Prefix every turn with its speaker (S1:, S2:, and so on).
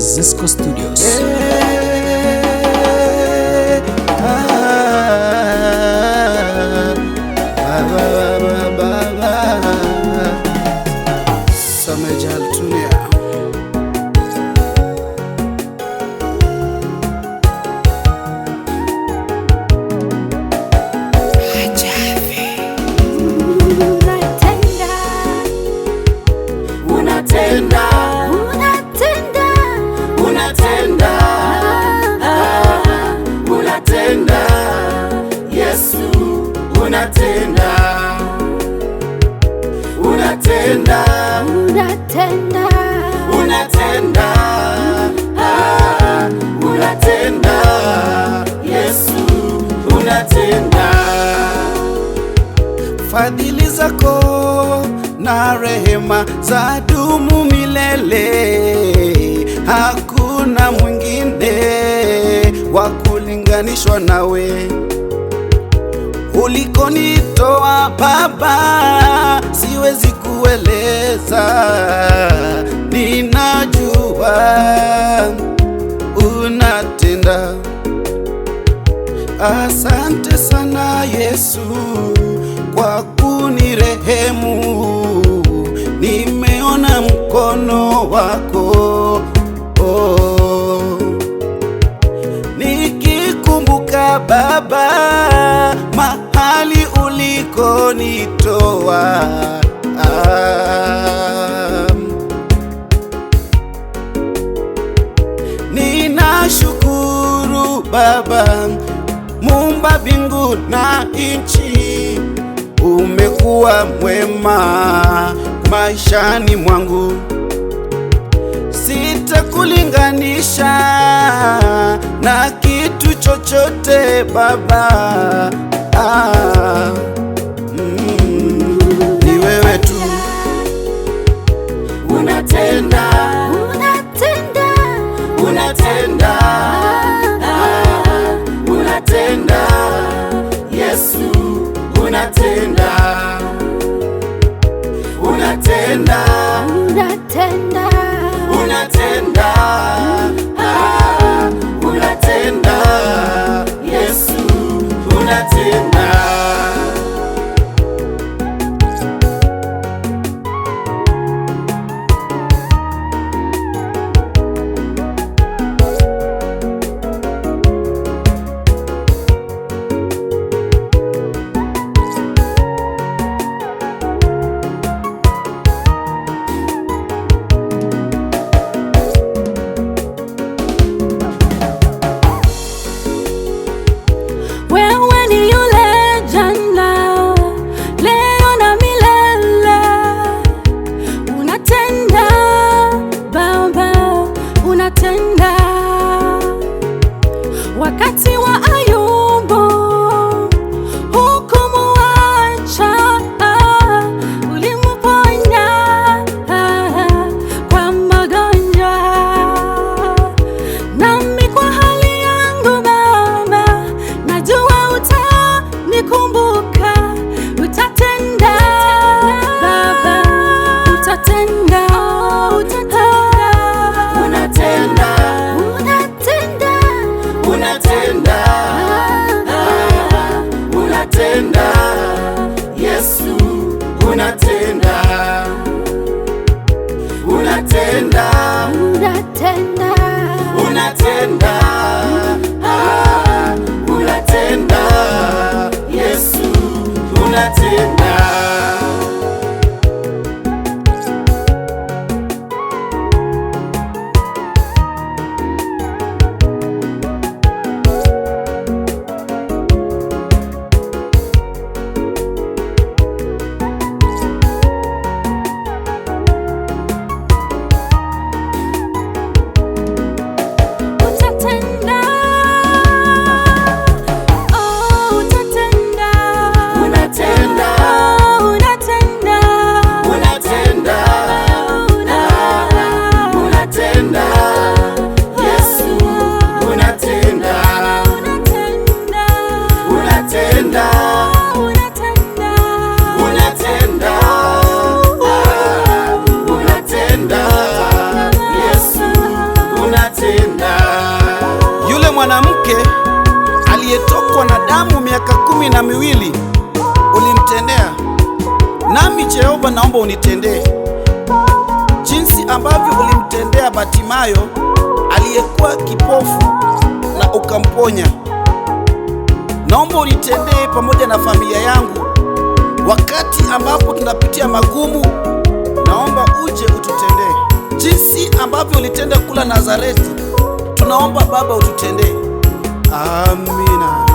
S1: Zesco Studios.
S2: Unatenda, Yesu unatenda. Fadhili zako na rehema za dumu milele, hakuna mwingine wa kulinganishwa nawe. Ulikonitoa Baba, siwezi kueleza, ninajua unatenda. Asante sana Yesu kwa kunirehemu, nimeona mkono wako. Nikikumbuka Baba mahali ulikonitoa, ninashukuru Baba Muumba mbingu na nchi. Umekuwa mwema maishani mwangu, sitakulinganisha na kitu chochote Baba. Ni wewe tu unatenda, unatenda, unatenda, unatenda. Yesu unatenda, unatenda, unatenda, unatenda, unatenda. Yesu unatenda.
S1: mwanamke aliyetokwa na damu miaka 12 ulimtendea, nami Jehova naomba unitendee jinsi ambavyo ulimtendea Batimayo aliyekuwa kipofu na ukamponya. Naomba unitendee pamoja na familia yangu wakati ambapo tunapitia magumu. Naomba uje ututendee jinsi ambavyo ulitenda kula Nazareti. Tunaomba Baba ututendee. Amina.